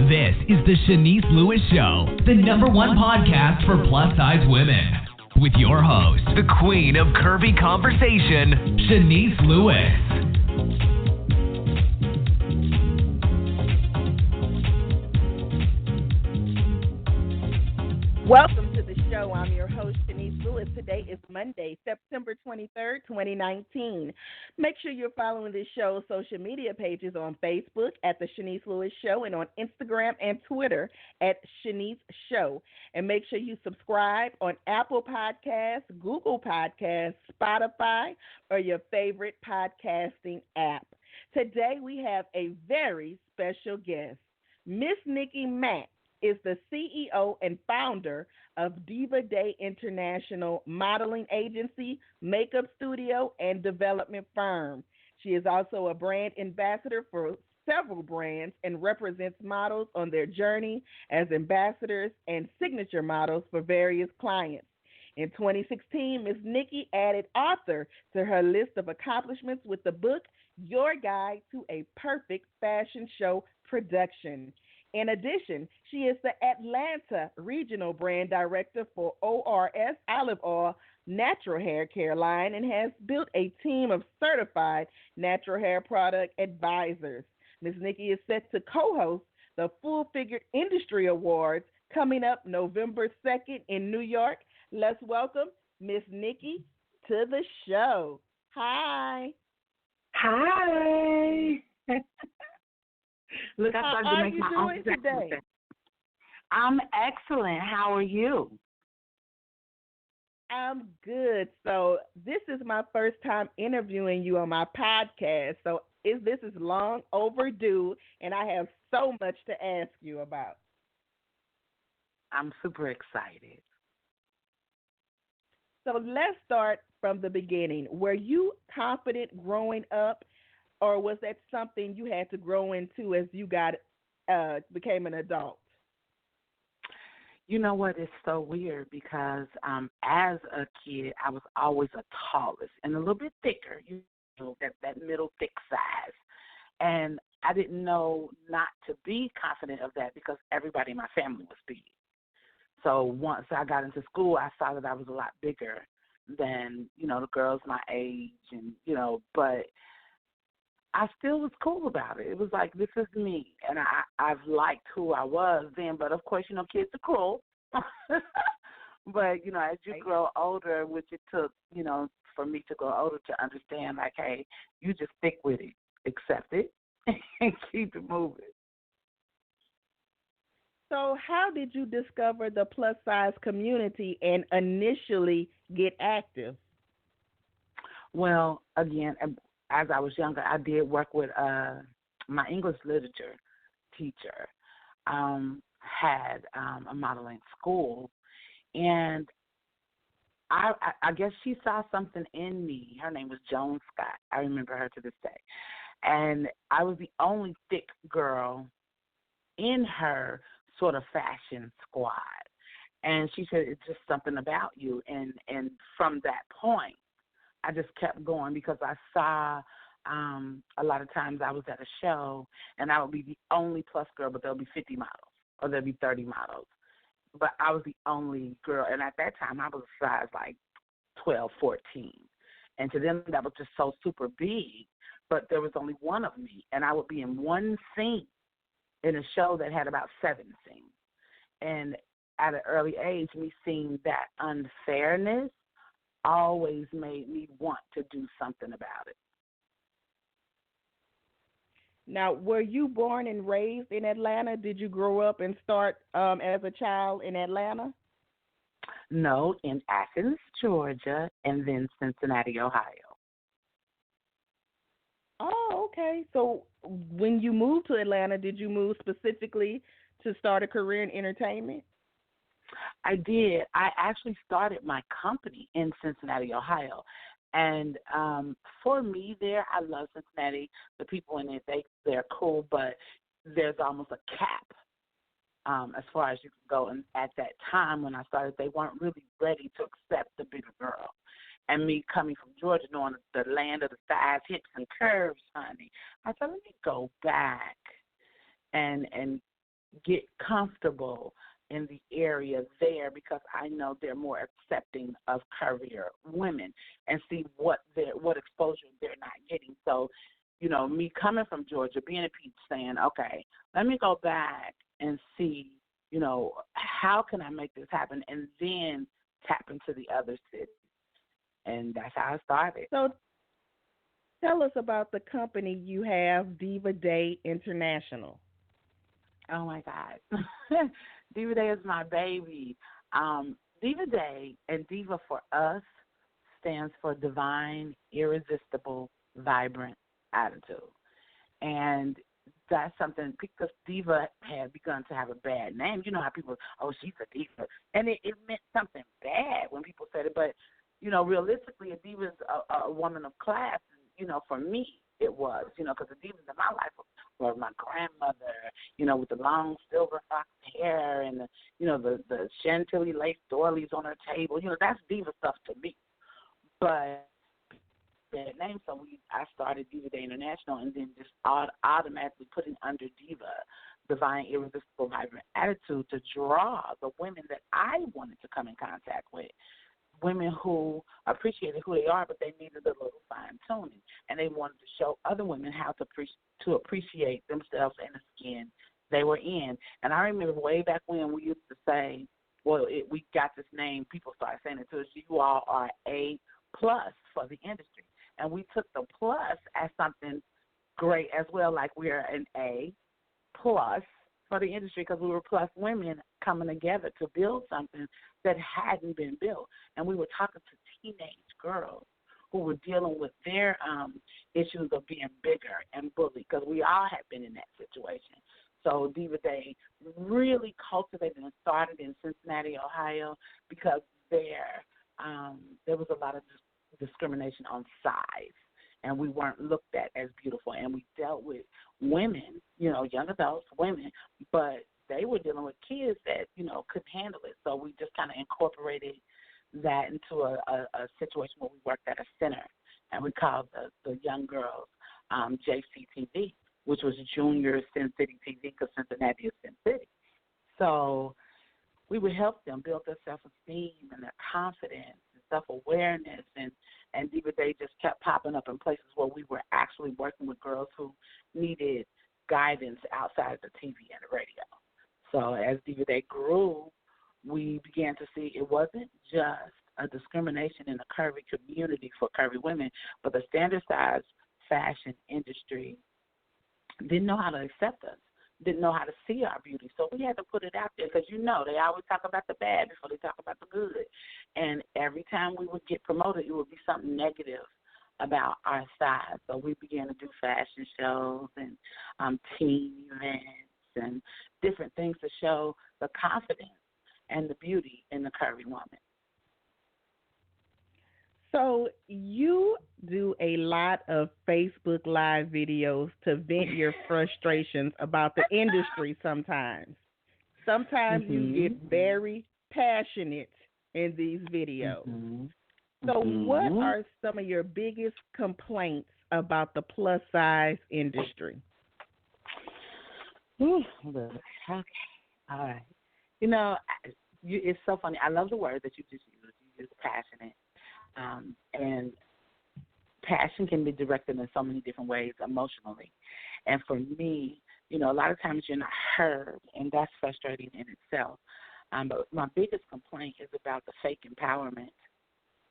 This is the Shanice Lewis Show, the #1 podcast for plus-size women. With your host, the queen of curvy conversation, Shanice Lewis. Welcome to the show. I'm your host, Shanice Lewis. Today is Monday, September 23rd, 2019. Make sure you're following this show's social media pages on Facebook at The Shanice Lewis Show and on Instagram and Twitter at Shanice Show. And make sure you subscribe on Apple Podcasts, Google Podcasts, Spotify, or your favorite podcasting app. Today we have a very special guest. MsNickee Mack is the CEO and founder of Diva Day International modeling agency, makeup studio, and development firm. She is also a brand ambassador for several brands and represents models on their journey as ambassadors and signature models for various clients. In 2016, MsNickee added author to her list of accomplishments with the book, Your Guide to a Perfect Fashion Show Production. In addition, she is the Atlanta Regional Brand Director for ORS Olive Oil Natural Hair Care line and has built a team of certified natural hair product advisors. MsNickee is set to co-host the Full Figured Industry Awards coming up November 2nd in New York. Let's welcome MsNickee to the show. Hi. Hi. Look, I started to make my own today? I'm excellent. How are you? I'm good. So this is my first time interviewing you on my podcast. So this is long overdue, and I have so much to ask you about. I'm super excited. So let's start from the beginning. Were you confident growing up, or was that something you had to grow into as you became an adult? You know what? It's so weird because as a kid, I was always a tallest and a little bit thicker, that middle thick size. And I didn't know not to be confident of that because everybody in my family was big. So once I got into school, I saw that I was a lot bigger than, the girls my age and, but I still was cool about it. It was like, this is me, and I've liked who I was then. But, of course, kids are cruel. But, as you grow older, which it took, for me to grow older to understand, like, hey, you just stick with it, accept it, and keep it moving. So how did you discover the plus-size community and initially get active? Well, again, as I was younger, I did work with my English literature teacher, had a modeling school, and I guess she saw something in me. Her name was Joan Scott. I remember her to this day. And I was the only thick girl in her sort of fashion squad. And she said, it's just something about you. And from that point, I just kept going because I saw a lot of times I was at a show and I would be the only plus girl, but there'll be 50 models or there'll be 30 models. But I was the only girl. And at that time, I was a size like 12, 14. And to them, that was just so super big. But there was only one of me. And I would be in one scene in a show that had about 7 scenes. And at an early age, me seeing that unfairness always made me want to do something about it. Now, were you born and raised in Atlanta? Did you grow up and start as a child in Atlanta? No, in Athens, Georgia, and then Cincinnati, Ohio. Oh, okay. So when you moved to Atlanta, did you move specifically to start a career in entertainment? I did. I actually started my company in Cincinnati, Ohio. And for me there, I love Cincinnati. The people in it, they're cool, but there's almost a cap as far as you can go. And at that time when I started, they weren't really ready to accept the bigger girl. And me coming from Georgia, knowing the land of the thighs, hips, and curves, honey, I said, let me go back and get comfortable in the area there because I know they're more accepting of curvier women and see what exposure they're not getting. So, me coming from Georgia, being a Peach, saying, okay, let me go back and see, how can I make this happen, and then tap into the other cities. And that's how I started. So tell us about the company you have, Diva Day International. Oh, my God. Diva Day is my baby. Diva Day and Diva for us stands for divine, irresistible, vibrant attitude. And that's something because Diva had begun to have a bad name. You know how people, oh, she's a diva. And it meant something bad when people said it. But, realistically, a diva is a woman of class. And, for me, it was, because the divas in my life were my grandmother, with the long silver fox hair and, the chantilly lace doilies on her table. That's diva stuff to me. But that name, so I started Diva Day International and then just automatically putting under Diva, divine, irresistible, vibrant attitude to draw the women that I wanted to come in contact with. Women who appreciated who they are, but they needed a little fine-tuning. And they wanted to show other women how to appreciate themselves and the skin they were in. And I remember way back when we used to say, we got this name, people started saying it to us, you all are A+ for the industry. And we took the plus as something great as well, like we're an A+ for the industry because we were plus women coming together to build something that hadn't been built. And we were talking to teenage girls who were dealing with their issues of being bigger and bullied because we all had been in that situation. So Diva Day really cultivated and started in Cincinnati, Ohio, because there was a lot of discrimination on size, and we weren't looked at as beautiful. And we dealt with women, young adults, women, but they were dealing with kids that, couldn't handle it. So we just kind of incorporated that into a situation where we worked at a center, and we called the young girls JCTV, which was Junior Sin City TV because Cincinnati is Sin City. So we would help them build their self-esteem and their confidence and self-awareness, and Diva Day just kept popping up in places where we were actually working with girls who needed guidance outside of the TV and the radio. So as Diva Day grew, we began to see it wasn't just a discrimination in the curvy community for curvy women, but the standard-sized fashion industry didn't know how to accept us, didn't know how to see our beauty. So we had to put it out there because, they always talk about the bad before they talk about the good. And every time we would get promoted, it would be something negative about our size. So we began to do fashion shows and teen events and different things to show the confidence and the beauty in the curvy woman. So you do a lot of Facebook Live videos to vent your frustrations about the industry sometimes. Sometimes you get very passionate in these videos. So what are some of your biggest complaints about the plus size industry? Okay. All right. It's so funny. I love the word that you just used. You used passionate. And passion can be directed in so many different ways emotionally. And for me, a lot of times you're not heard, and that's frustrating in itself. But my biggest complaint is about the fake empowerment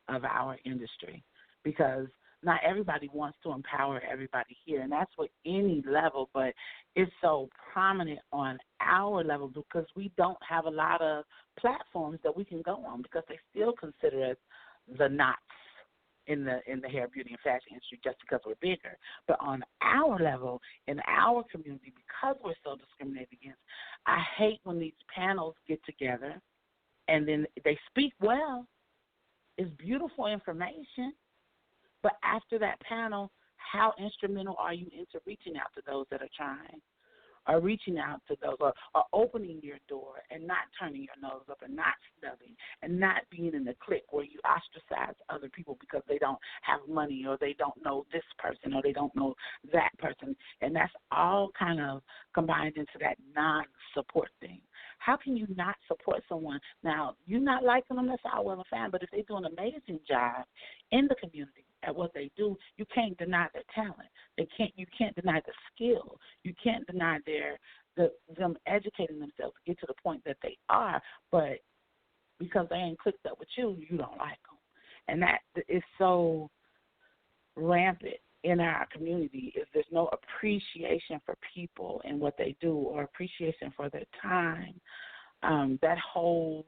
of our industry because not everybody wants to empower everybody here, and that's with any level, but it's so prominent on our level because we don't have a lot of platforms that we can go on because they still consider us the knots in the hair, beauty, and fashion industry just because we're bigger. But on our level, in our community, because we're so discriminated against, I hate when these panels get together and then they speak well. It's beautiful information. But after that panel, how instrumental are you into reaching out to those that are trying? or reaching out to those, or opening your door and not turning your nose up and not snubbing and not being in the clique where you ostracize other people because they don't have money or they don't know this person or they don't know that person. And that's all kind of combined into that non-support thing. How can you not support someone? Now, you not liking them, that's all well and fine, but if they do an amazing job in the community at what they do, you can't deny their talent. You can't deny the skill. You can't deny them educating themselves to get to the point that they are, but because they ain't clicked up with you, you don't like them. And that is so rampant in our community, is there's no appreciation for people and what they do or appreciation for their time. That whole,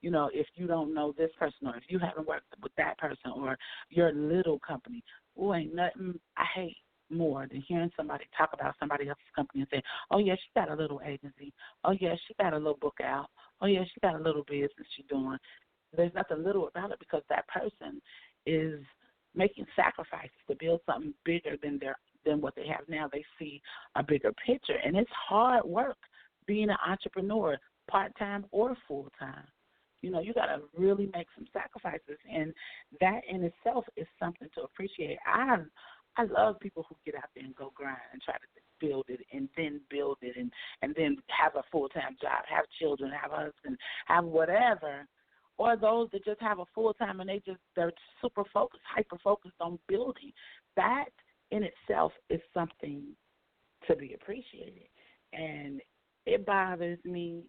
if you don't know this person or if you haven't worked with that person or your little company, ain't nothing I hate more than hearing somebody talk about somebody else's company and say, oh, yeah, she got a little agency. Oh, yeah, she got a little book out. Oh, yeah, she got a little business she's doing. There's nothing little about it because that person is making sacrifices to build something bigger than what they have now. They see a bigger picture, and it's hard work being an entrepreneur, part-time or full-time. You got to really make some sacrifices, and that in itself is something to appreciate. I love people who get out there and go grind and try to build it and then build it and then have a full-time job, have children, have a husband, have whatever. Or those that just have a full-time and they're super focused, hyper-focused on building. That in itself is something to be appreciated. And it bothers me,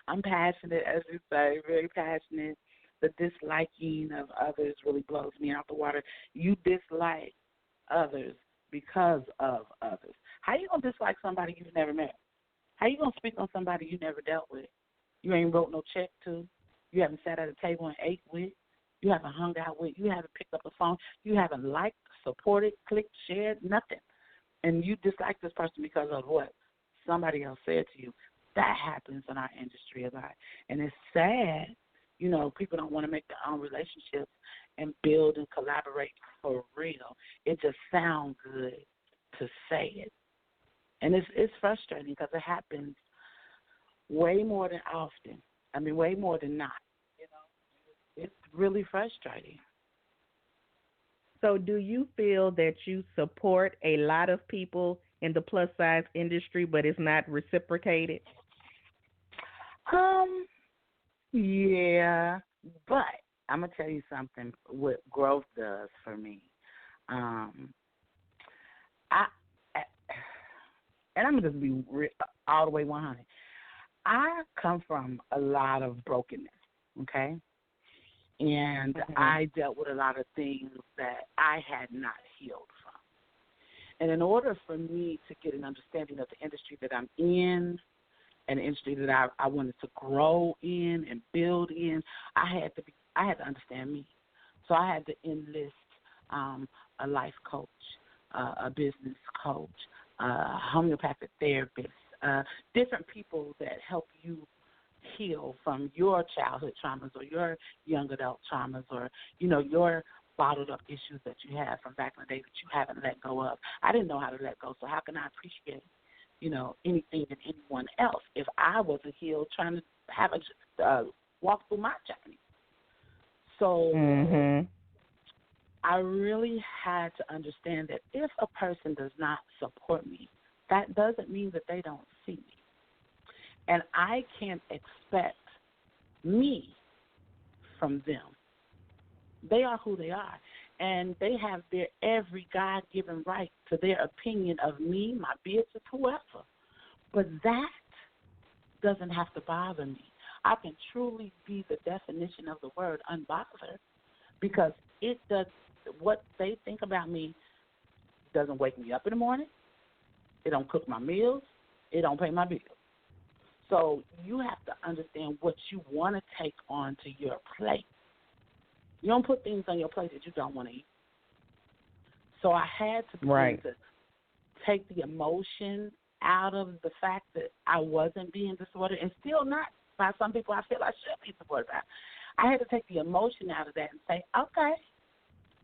I'm passionate, as you say, very passionate. The disliking of others really blows me out the water. You dislike others because of others. How you going to dislike somebody you've never met? How you going to speak on somebody you never dealt with? You ain't wrote no check to. You haven't sat at a table and ate with. You haven't hung out with. You haven't picked up the phone. You haven't liked, supported, clicked, shared, nothing. And you dislike this person because of what somebody else said to you. That happens in our industry a lot. And it's sad, people don't want to make their own relationships and build and collaborate for real. It just sounds good to say it. And it's frustrating because it happens way more than often. Way more than not. It's really frustrating. So do you feel that you support a lot of people in the plus-size industry, but it's not reciprocated? Yeah, but I'm going to tell you something, what growth does for me. And I'm going to just be all the way 100. I come from a lot of brokenness, okay? And I dealt with a lot of things that I had not healed from. And in order for me to get an understanding of the industry that I'm in and the industry that I wanted to grow in and build in, I had to understand me. So I had to enlist a life coach, a business coach, a homeopathic therapist, different people that help you heal from your childhood traumas or your young adult traumas or, your bottled up issues that you have from back in the day that you haven't let go of. I didn't know how to let go, so how can I appreciate, anything and anyone else if I wasn't healed trying to have a walk through my journey? So I really had to understand that if a person does not support me, that doesn't mean that they don't see me. And I can't expect me from them. They are who they are. And they have their every God-given right to their opinion of me, my business, whoever. But that doesn't have to bother me. I can truly be the definition of the word unbothered because it does what they think about me doesn't wake me up in the morning. It don't cook my meals. It don't pay my bills. So you have to understand what you want to take onto your plate. You don't put things on your plate that you don't want to eat. So I had to begin to take the emotion out of the fact that I wasn't being supported, and still not by some people I feel I should be supported by. I had to take the emotion out of that and say, okay,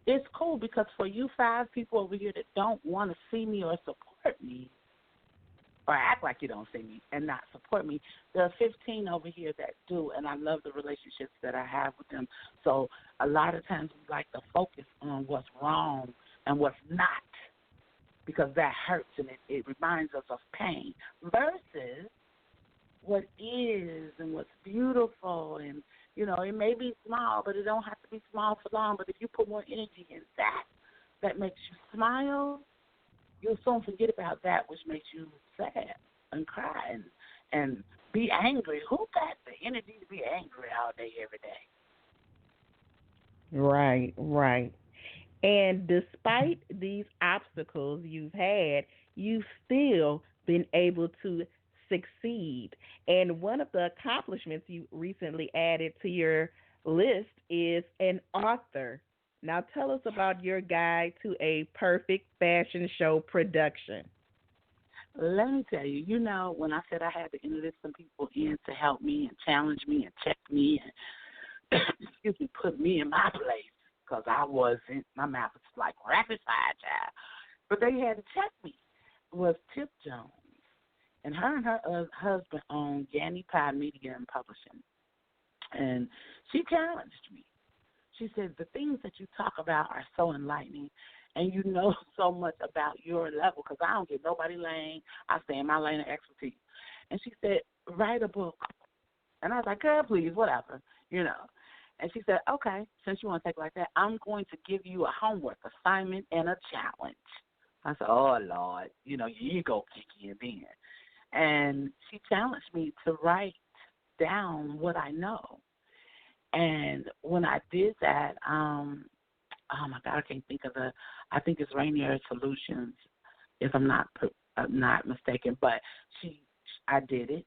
it's cool because for you 5 people over here that don't want to see me or support me, or act like you don't see me and not support me. There are 15 over here that do, and I love the relationships that I have with them. So a lot of times we like to focus on what's wrong and what's not, because that hurts and it reminds us of pain, versus what is and what's beautiful. And, you know, it may be small, but it don't have to be small for long. But if you put more energy in that makes you smile, you'll soon forget about that which makes you sad and cry and be angry. Who got the energy to be angry all day, every day? Right, right. And despite these obstacles you've had, you've still been able to succeed. And one of the accomplishments you recently added to your list is an author. Now tell us about your guide to a perfect fashion show production. Let me tell you, you know, when I said I had to enlist some people in to help me and challenge me and check me and, excuse me, put me in my place, because I wasn't, my mouth was like rapid fire, child. But they had to check me, was Tip Jones. And her husband owned Yanni Pie Media and Publishing. And she challenged me. She said, the things that you talk about are so enlightening, and you know so much about your level, because I don't get nobody lane. I stay in my lane of expertise. And she said, write a book. And I was like, girl, please, whatever, you know. And she said, okay, since you want to take it like that, I'm going to give you a homework assignment and a challenge. I said, oh, Lord, you know, your ego kick in then. And she challenged me to write down what I know. And when I did that, oh my God, I can't think of I think it's Rainier Solutions, if I'm not mistaken. But I did it.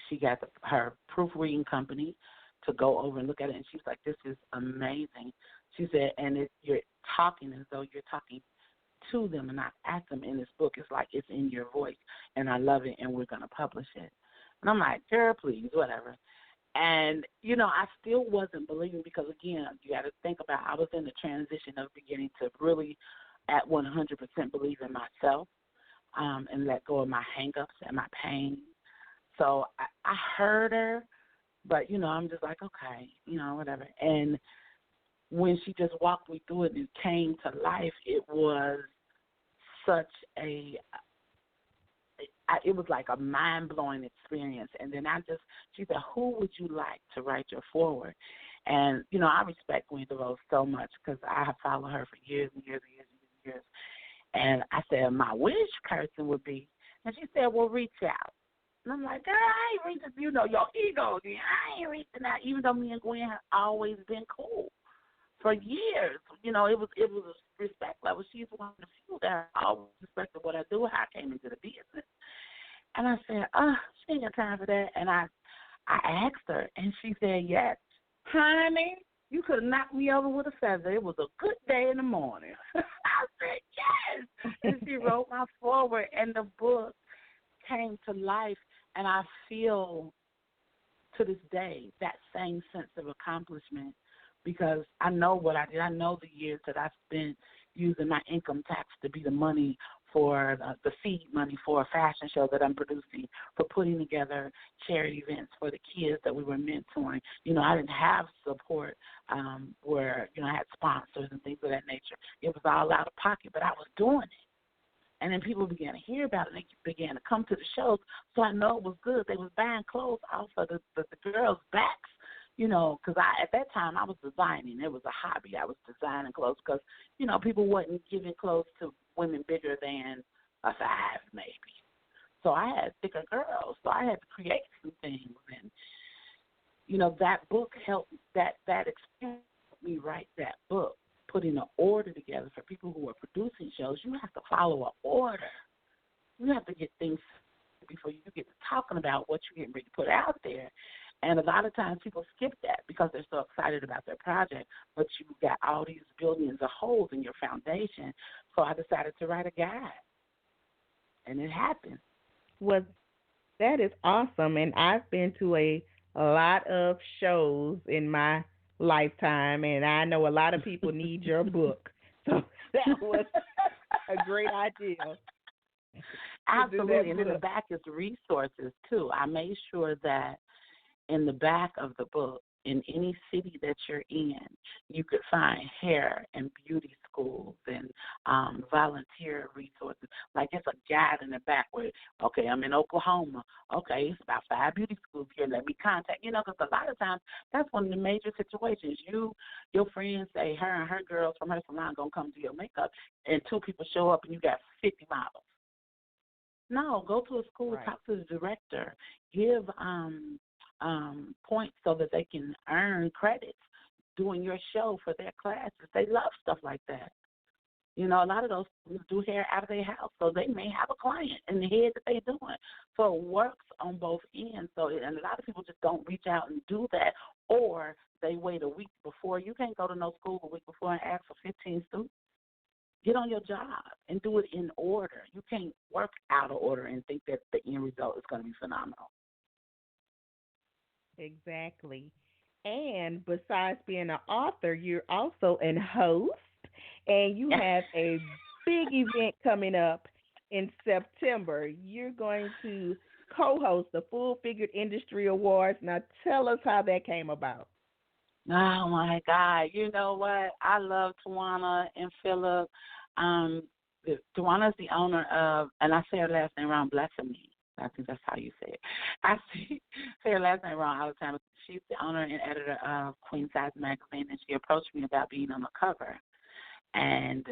She got her proofreading company to go over and look at it, and she was like, this is amazing. She said, and you're talking as though you're talking to them and not at them in this book. It's like it's in your voice, and I love it, and we're going to publish it. And I'm like, girl, please, whatever. And, you know, I still wasn't believing, because, again, you got to think about, I was in the transition of beginning to really at 100% believe in myself, and let go of my hang-ups and my pain. So I heard her, but, you know, I'm just like, okay, you know, whatever. And when she just walked me through it and it came to life, it was such it was like a mind-blowing experience. And then she said, who would you like to write your foreword? And, you know, I respect Queen DeVoe so much, because I have followed her for years and years and years and years. And I said, my wish person would be, and she said, well, reach out. And I'm like, girl, I ain't reaching, you know, your ego. I ain't reaching out, even though me and Gwen have always been cool for years. You know, it was a respect level. She's one of the few that I always respected what I do, how I came into the business. And I said, she ain't got time for that. And I asked her, and she said, yes. Honey, you could have knocked me over with a feather. It was a good day in the morning. I said, yes. And she wrote my foreword, and the book came to life. And I feel to this day that same sense of accomplishment, because I know what I did. I know the years that I spent using my income tax to be the money for the seed money for a fashion show that I'm producing, for putting together charity events for the kids that we were mentoring. You know, I didn't have support where, you know, I had sponsors and things of that nature. It was all out of pocket, but I was doing it. And then people began to hear about it, and they began to come to the shows, so I know it was good. They was buying clothes off of the girls' backs, you know, because at that time I was designing. It was a hobby. I was designing clothes because, you know, people wasn't giving clothes to women bigger than a 5 maybe. So I had thicker girls, so I had to create some things. And, you know, that book helped, that experience helped me write that book. Putting an order together for people who are producing shows, you have to follow an order. You have to get things before you get to talking about what you're getting ready to put out there. And a lot of times people skip that because they're so excited about their project, but you got all these billions of holes in your foundation. So I decided to write a guide, and it happened. Well, that is awesome. And I've been to a lot of shows in my lifetime, and I know a lot of people need your book. So that was a great idea. Absolutely, and in the book. back is resources too. I made sure that in the back of the book, in any city that you're in, you could find hair and beauty schools and volunteer resources. Like it's a guide in the back where, okay, I'm in Oklahoma. Okay, it's about 5 beauty schools here. Let me contact, because a lot of times that's one of the major situations. Your friends say her and her girls from her salon going to come do your makeup, and 2 people show up and you got 50 models. No, go to a school, Right. talk to the director, give points so that they can earn credits doing your show for their classes. They love stuff like that. A lot of those do hair out of their house, so they may have a client in the head that they're doing. So it works on both ends. And a lot of people just don't reach out and do that, or they wait a week before. You can't go to no school a week before and ask for 15 students. Get on your job and do it in order. You can't work out of order and think that the end result is going to be phenomenal. Exactly. And besides being an author, you're also a host, and you have a big event coming up in September. You're going to co-host the Full Figured Industry Awards. Now, tell us how that came about. Oh my God! You know what? I love Tawana and Philip. Tawana's the owner of, and I say her last name wrong, Blessing. I think that's how you say it. I say her last name wrong all the time. She's the owner and editor of Queen Size Magazine, and she approached me about being on the cover. And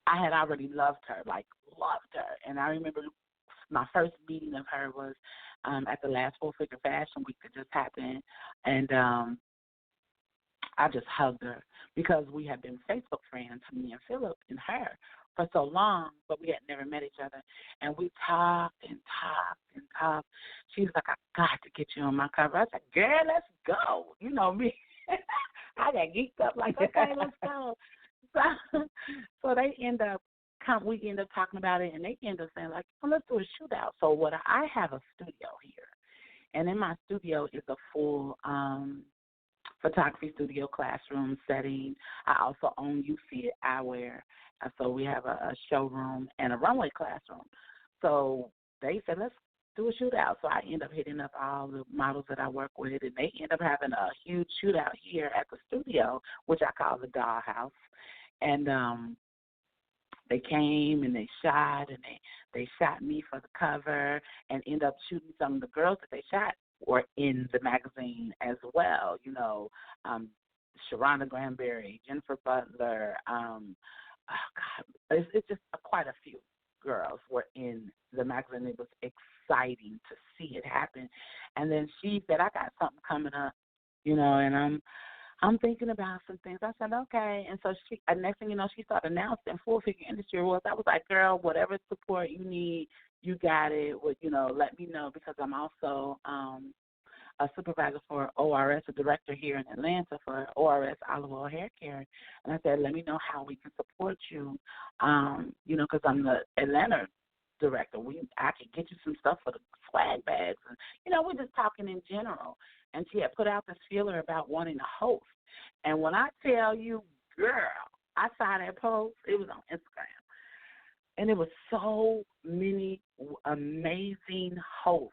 I had already loved her. And I remember my first meeting of her was at the last Full Figure Fashion Week that just happened. And I just hugged her because we had been Facebook friends, me and Philip and her, for so long, but we had never met each other. And we talked and talked and talked. She was like, I got to get you on my cover. I was like, girl, let's go. You know me. I got geeked up like, okay, let's go. So we end up talking about it, and they end up saying, like, well, let's do a shootout. So I have a studio here, and in my studio is a full photography studio classroom setting. I also own UC Eyewear. So we have a showroom and a runway classroom. So they said, let's do a shootout. So I end up hitting up all the models that I work with, and they end up having a huge shootout here at the studio, which I call the Dollhouse. And they came and they shot, and they shot me for the cover and end up shooting some of the girls that they shot were in the magazine as well. Sharonda Granberry, Jennifer Butler, it's just quite a few girls were in the magazine. It was exciting to see it happen. And then she said, I got something coming up, and I'm thinking about some things. I said, okay. And so next thing you know, she started announcing Full Figure Industry Awards. I was like, girl, whatever support you need, you got it. Let me know, because I'm also a supervisor for ORS, a director here in Atlanta for ORS Olive Oil Hair Care. And I said, let me know how we can support you, because I'm the Atlanta director. I could get you some stuff for the swag bags. And, we're just talking in general. And she had put out this feeler about wanting to host. And when I tell you, girl, I saw that post. It was on Instagram. And it was so many amazing hosts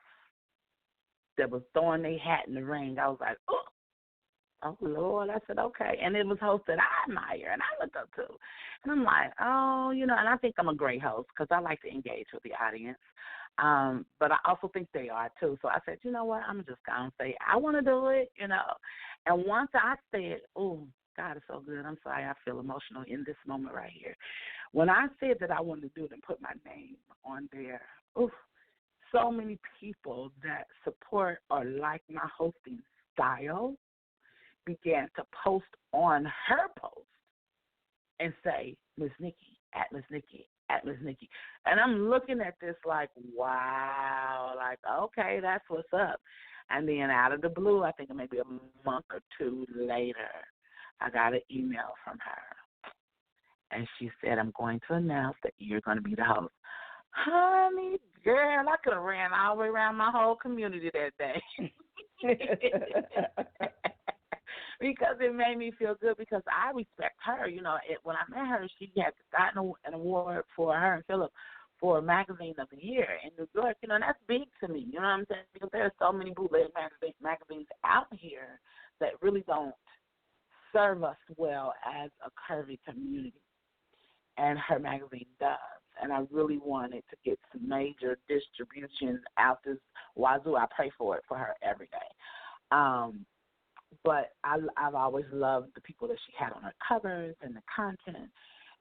that was throwing their hat in the ring. I was like, oh, Lord. I said, okay. And it was hosts that I admire and I look up to. And I'm like, and I think I'm a great host because I like to engage with the audience. But I also think they are, too. So I said, you know what, I'm just going to say, I want to do it, And once I said, oh, God is so good. I'm sorry, I feel emotional in this moment right here. When I said that I wanted to do it and put my name on there, so many people that support or like my hosting style began to post on her post and say, MsNickee, at MsNickee, at MsNickee. And I'm looking at this like, wow, like, okay, that's what's up. And then out of the blue, I think maybe a month or two later, I got an email from her. And she said, I'm going to announce that you're going to be the host. Honey, girl, I could have ran all the way around my whole community that day. Because it made me feel good, because I respect her. When I met her, she had gotten an award for her and Philip for Magazine of the Year in New York. You know, and that's big to me. You know what I'm saying? Because there are so many bootleg magazines out here that really don't serve us well as a curvy community, and her magazine does. And I really wanted to get some major distribution out this wazoo. I pray for it for her every day. But I've always loved the people that she had on her covers and the content,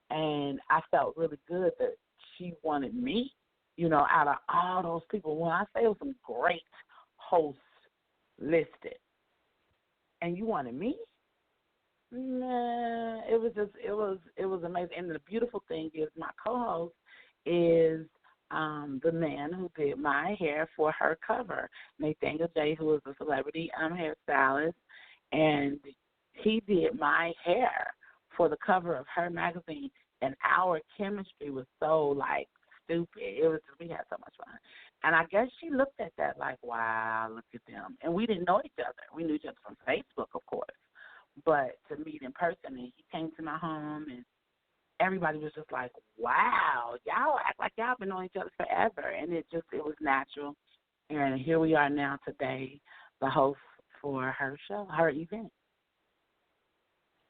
and I felt really good that she wanted me, you know, out of all those people. When I say it was some great hosts listed, and you wanted me, nah, it was amazing. And the beautiful thing is my co-host is the man who did my hair for her cover, Nathaniel J., who is a celebrity hairstylist, and he did my hair for the cover of her magazine, and our chemistry was so, like, stupid. We had so much fun. And I guess she looked at that like, wow, look at them. And we didn't know each other. We knew each other from Facebook, of course. But to meet in person, and he came to my home, and everybody was just like, wow, y'all act like y'all been knowing each other forever. And it was natural. And here we are now today, the host for her show, her event.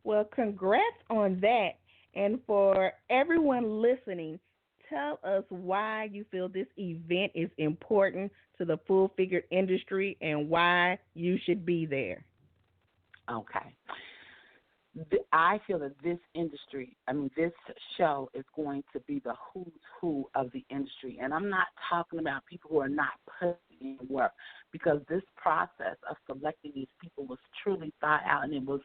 Well, congrats on that. And for everyone listening, tell us why you feel this event is important to the full-figured industry and why you should be there. Okay. I feel that this show is going to be the who's who of the industry. And I'm not talking about people who are not putting in work, because this process of selecting these people was truly thought out, and it was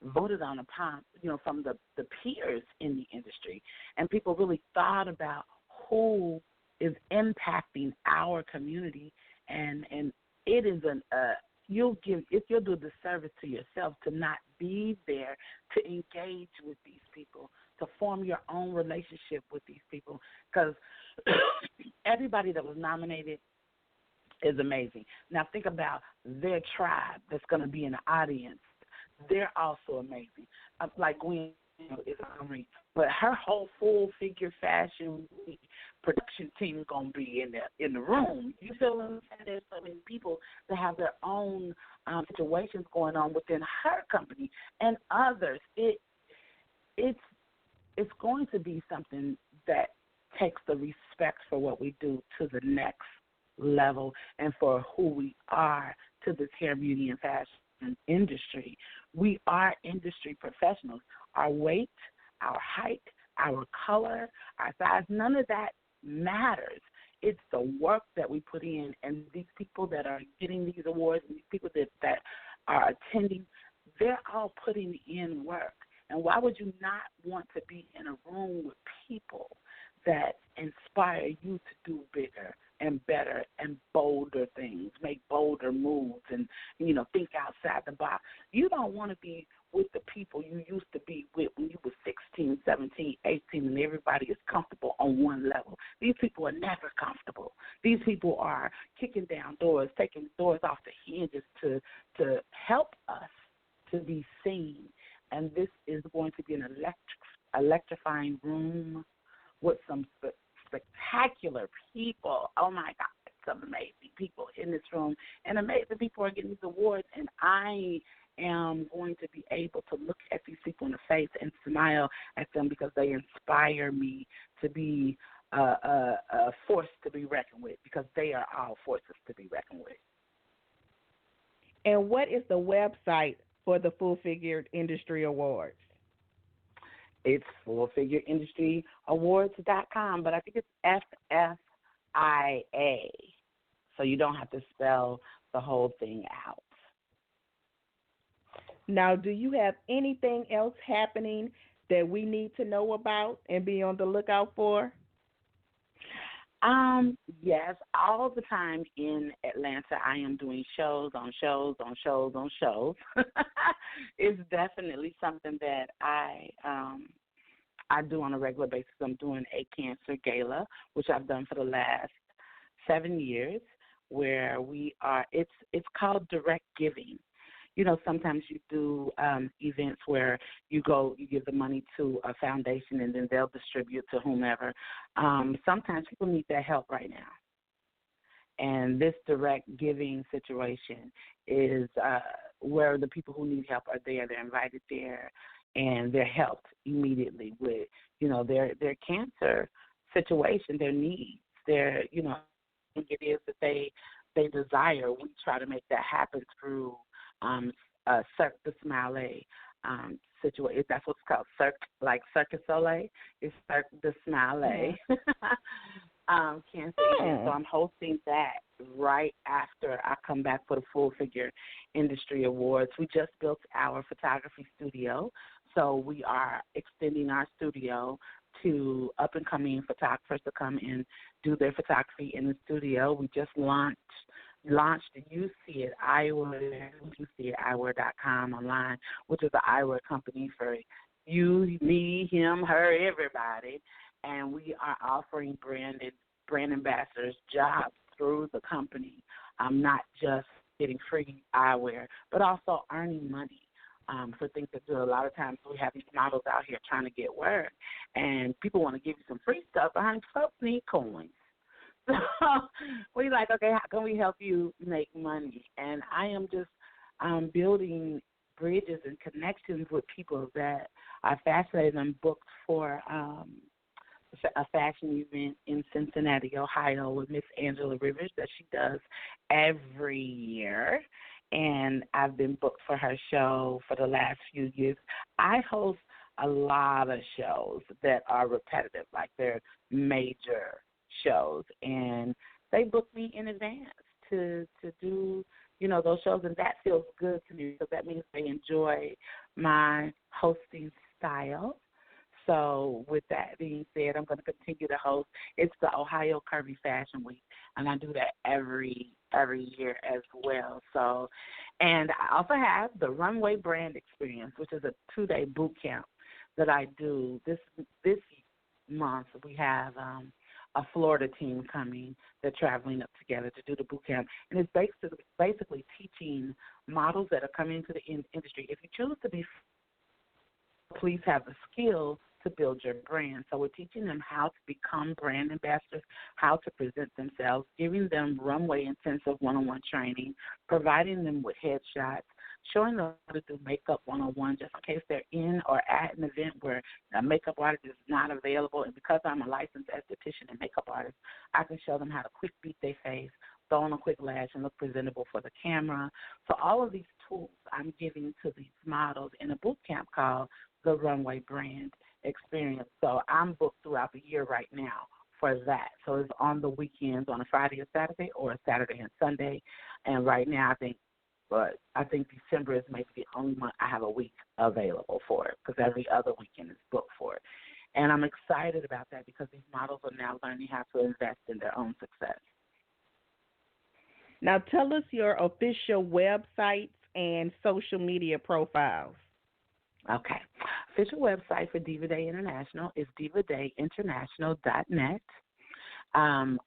voted on upon, you know, from the peers in the industry. And people really thought about who is impacting our community, and it is you'll do a disservice to yourself to not be there to engage with these people, to form your own relationship with these people, because everybody that was nominated is amazing. Now think about their tribe that's going to be in the audience. They're also amazing. Like Gwen is hungry, but her whole full figure fashion production team is going to be in the room. You feel what I'm saying? There's so many people that have their own situations going on within her company and others. It's going to be something that takes the respect for what we do to the next level, and for who we are to this hair, beauty, and fashion industry. We are industry professionals. Our weight, our height, our color, our size, none of that matters. It's the work that we put in, and these people that are getting these awards and these people that are attending, they're all putting in work. And why would you not want to be in a room with people that inspire you to do bigger and better and bolder things, make bolder moves, and, you know, think outside the box? You don't want to be with the people you used to be with when you were 16, 17, 18, and everybody is comfortable on one level. These people are never comfortable. These people are kicking down doors, taking doors off the hinges to help us to be seen. And this is going to be an electrifying room with some spectacular people. Oh, my God, some amazing people in this room. And amazing people are getting these awards, and I am going to be able to look at these people in the face and smile at them, because they inspire me to be a force to be reckoned with, because they are all forces to be reckoned with. And what is the website for the Full Figured Industry Awards? It's fullfigureindustry.awards.com, but I think it's FFIA, so you don't have to spell the whole thing out. Now, do you have anything else happening that we need to know about and be on the lookout for? Yes, all the time in Atlanta, I am doing shows on shows on shows on shows. It's definitely something that I do on a regular basis. I'm doing a cancer gala, which I've done for the last 7 years, where we are. It's called direct giving. sometimes you do events where you give the money to a foundation and then they'll distribute to whomever. Sometimes people need that help right now. And this direct giving situation is where the people who need help are there. They're invited there, and they're helped immediately with, their cancer situation, their needs, their, it is that they desire. We try to make that happen through Cirque du Smile situation. That's what's called Cirque du Soleil. It's Cirque du Smile. Cancer event. So I'm hosting that right after I come back for the Full Figure Industry Awards. We just built our photography studio, so we are extending our studio to up-and-coming photographers to come and do their photography in the studio. We just launched You See It Eyewear, YouSeeItEyewear.com online, which is an eyewear company for you, me, him, her, everybody. And we are offering brand ambassadors jobs through the company, not just getting free eyewear, but also earning money for things that do. A lot of times we have these models out here trying to get work, and people want to give you some free stuff, but folks need coins. So we like, okay, how can we help you make money? And I am just building bridges and connections with people that are fascinated and booked for a fashion event in Cincinnati, Ohio, with Miss Angela Rivers that she does every year. And I've been booked for her show for the last few years. I host a lot of shows that are repetitive, like they're major shows, and they book me in advance to do, those shows, and that feels good to me because that means they enjoy my hosting style. So with that being said, I'm going to continue to host. It's the Ohio Curvy Fashion Week, and I do that every year as well. So, and I also have the Runway Brand Experience, which is a 2-day boot camp that I do. This month we have a Florida team coming. They're traveling up together to do the boot camp, and it's basically teaching models that are coming into the industry. If you choose to be, please have the skills to build your brand. So we're teaching them how to become brand ambassadors, how to present themselves, giving them runway intensive one-on-one training, providing them with headshots, showing them how to do makeup one-on-one just in case they're in or at an event where a makeup artist is not available. And because I'm a licensed esthetician and makeup artist, I can show them how to quick beat their face, throw on a quick lash, and look presentable for the camera. So all of these tools I'm giving to these models in a boot camp called the Runway Brand Experience. So I'm booked throughout the year right now for that. So it's on the weekends, on a Friday or Saturday, or a Saturday and Sunday. And right now I think December is maybe the only month I have a week available for it because every other weekend is booked for it. And I'm excited about that because these models are now learning how to invest in their own success. Now tell us your official websites and social media profiles. Okay. Official website for Diva Day International is divadayinternational.net.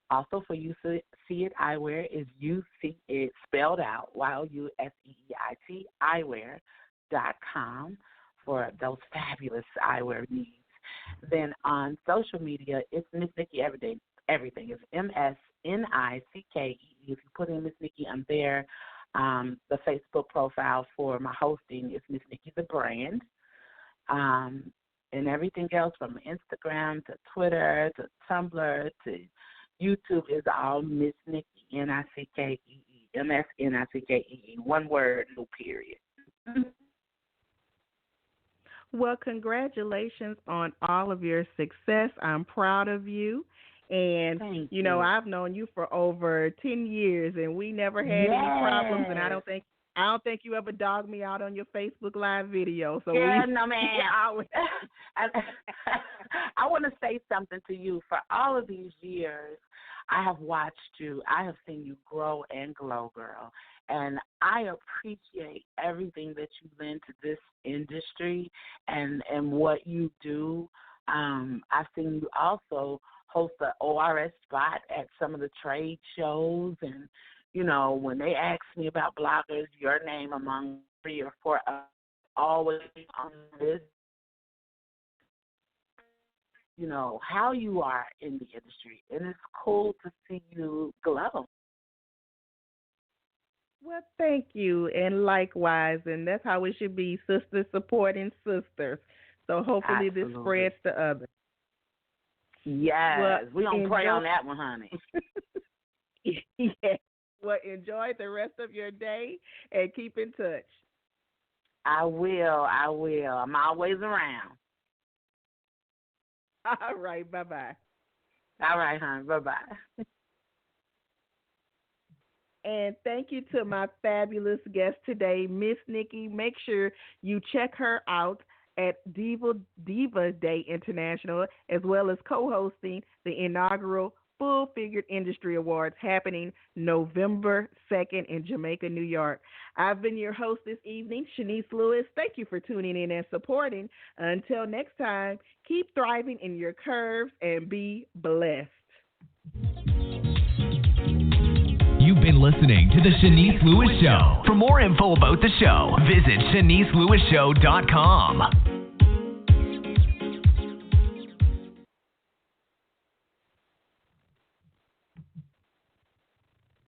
Also for You See It Eyewear is You See It spelled out, YOUSEEIT, eyewear.com for those fabulous eyewear needs. Then on social media, it's MsNickee Everything. It's MsNickee. If you put in Miss Nikki, I'm there. The Facebook profile for my hosting is Miss Nikki the Brand. And everything else from Instagram to Twitter to Tumblr to YouTube is all Miss Nikkie, Nickee, MsNickee. One word, no period. Well, congratulations on all of your success. I'm proud of you. And, Thank you know, I've known you for over 10 years, and we never had any problems, and I don't think you ever dogged me out on your Facebook Live video. So no, man. I want to say something to you. For all of these years, I have watched you. I have seen you grow and glow, girl. And I appreciate everything that you lend to this industry and what you do. I've seen you also host the ORS spot at some of the trade shows. And, you know, when they ask me about bloggers, your name among for always on this, you know, how you are in the industry. And it's cool to see you glow. Well, thank you, and likewise, and that's how it should be, sisters supporting sisters. So hopefully Absolutely. this spreads to others. Yes, Well, we're going to pray on that one, honey. Yes. Well, enjoy the rest of your day and keep in touch. I will. I'm always around. All right, bye-bye. All right, honey, bye-bye. And thank you to my fabulous guest today, MsNickee. Make sure you check her out at Diva Day International, as well as co-hosting the inaugural Full Figured Industry Awards happening November 2nd in Jamaica, New York. I've been your host this evening, Shanice Lewis. Thank you for tuning in and supporting. Until next time, keep thriving in your curves and be blessed. You've been listening to The Shanice Lewis Show. For more info about the show, visit ShaniceLewisShow.com.